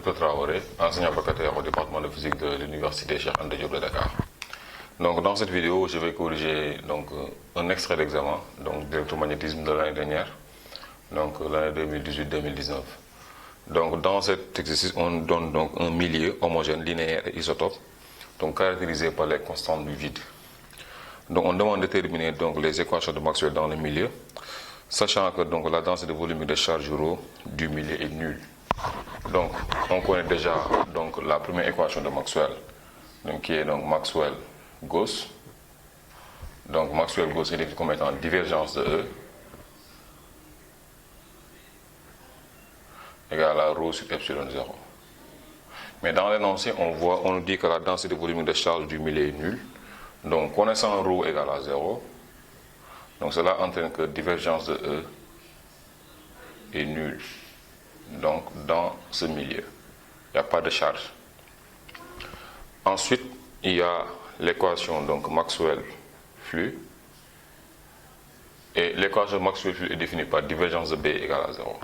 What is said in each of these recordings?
Boubacar Traoré, enseignant vacataire au département de physique de l'université Cheikh Anta Diop de Dakar. Donc dans cette vidéo, je vais corriger un extrait d'examen d'électromagnétisme de l'année dernière, donc l'année 2018-2019. Donc dans cet exercice, on donne donc un milieu homogène, linéaire et isotope, donc caractérisé par les constantes du vide. Donc on demande de déterminer donc les équations de Maxwell dans le milieu, sachant que donc la densité volumique de charge ρ du milieu est nulle. Donc on connaît déjà donc la première équation de Maxwell, donc qui est donc Maxwell-Gauss. Donc Maxwell-Gauss est défini comme étant divergence de E égale à ρ sur epsilon 0. Mais dans l'énoncé, on nous dit que la densité volumique de charge du milieu est nulle. Donc connaissant ρ égale à 0, donc cela entraîne que divergence de E est nulle. Donc dans ce milieu, il n'y a pas de charge. Ensuite, il y a l'équation donc Maxwell-Flux. Et l'équation Maxwell-Flux est définie par divergence de B égale à 0.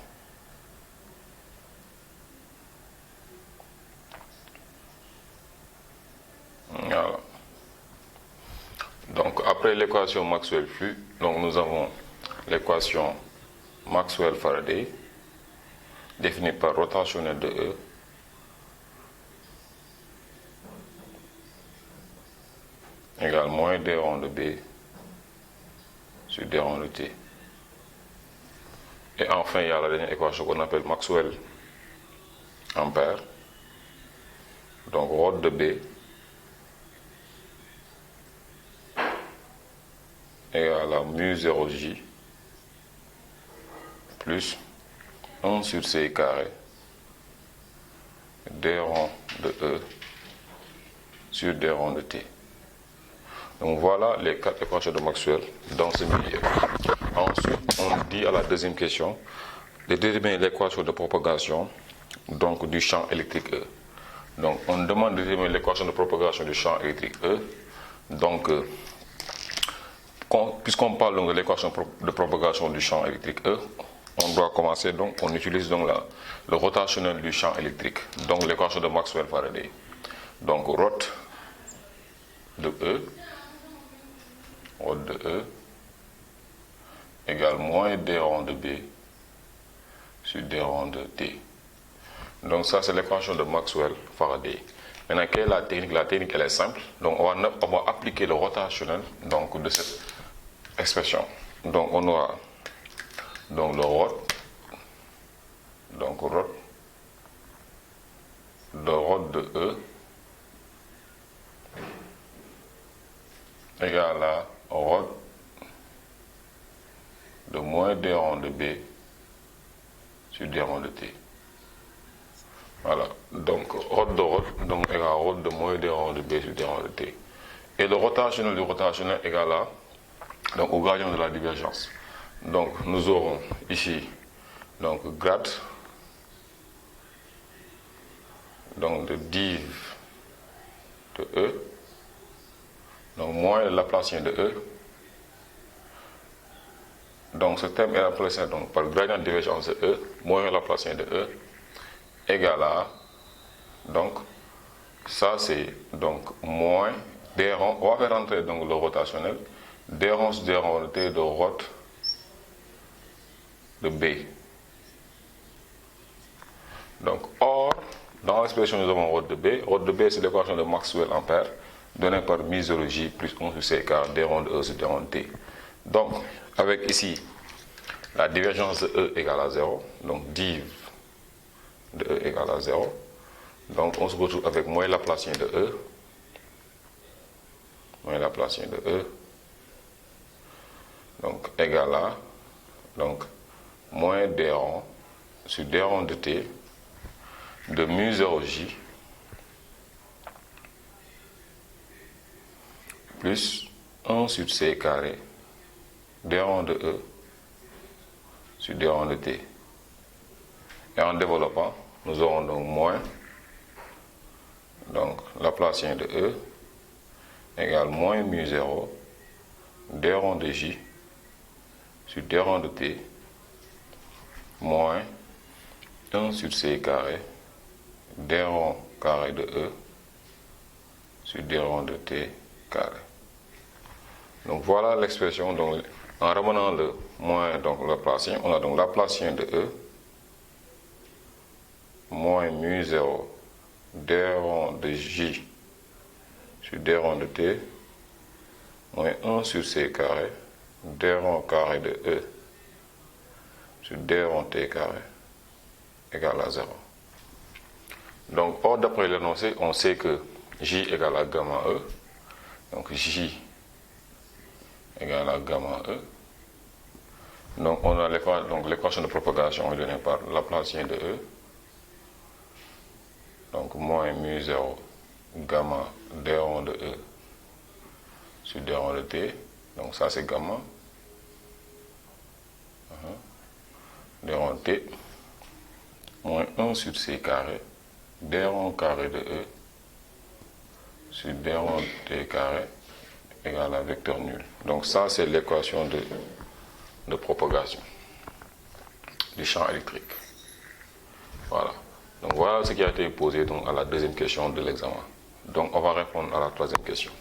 Voilà. Donc après l'équation Maxwell-Flux, donc nous avons l'équation Maxwell-Faraday définie par rotationnel de E égale moins d rond de B sur d rond de T. Et enfin, il y a la dernière équation qu'on appelle Maxwell-Ampère. Donc ρ de B égale à mu 0J plus 1 sur C carré d rond de E sur d rond de T. Donc voilà les 4 équations de Maxwell dans ce milieu. Ensuite, on dit à la deuxième question de déterminer l'équation de propagation donc du champ électrique E. Donc on demande de déterminer l'équation de propagation du champ électrique E. Donc puisqu'on parle donc de l'équation de propagation du champ électrique E, on doit commencer donc, on utilise donc le rotationnel du champ électrique, donc l'équation de Maxwell-Faraday. Donc rot de E égale moins d rond de B sur d rond de T. Donc ça c'est l'équation de Maxwell-Faraday. Maintenant quelle est la technique? La technique elle est simple. Donc on va appliquer le rotationnel donc de cette expression. Donc on aura donc le rot de E égale à rot de moins d rond de B sur d rond de T. Voilà, donc rot donc égale à rot de moins d rond de B sur d rond de T. Et le rotationnel du rotationnel égale à donc au gradient de la divergence. Donc nous aurons ici donc grade donc de div de E, donc moins le Laplacien de E. Donc ce terme est remplacé donc par gradient de divergence de E moins le Laplacien de E égale à, donc ça c'est donc moins d rond, on va faire rentrer donc le rotationnel d rond sur d rond de T de rot de B. Donc or dans l'expression nous avons rot de B. Rot de B c'est l'équation de Maxwell-Ampère donnée par mu 0J plus 1 sur C car d rond de E sur d rond de T. Donc avec ici la divergence de E égale à 0, donc div de E égale à 0. Donc on se retrouve avec moins Laplacien de E, donc égale à donc moins d rond sur d rond de T de mu 0J plus 1 sur C carré d rond de E sur d rond de T. Et en développant, nous aurons donc moins donc Laplacien de E égale moins mu 0 d rond de J sur d rond de T moins 1 sur C carré d rond carré de E sur d rond de T carré. Donc voilà l'expression. Donc en ramenant le moins donc Laplacien, on a donc Laplacien de E moins mu 0 d rond de J sur d rond de T moins 1 sur C carré d rond carré de E sur d rond T carré égale à 0. Donc, or d'après l'énoncé, on sait que J égale à gamma E. Donc, J égale à gamma E. Donc, on a l'équation de propagation est donnée par Laplacien de E. Donc, moins mu 0 gamma d rond de E sur d rond de T. Donc, ça c'est gamma. D rond de T. Moins 1 sur C carré. D rond carré de E sur D rond T carré égale à vecteur nul. Donc ça c'est l'équation de propagation du champ électrique. Voilà. Donc voilà ce qui a été posé donc, à la deuxième question de l'examen. Donc on va répondre à la troisième question.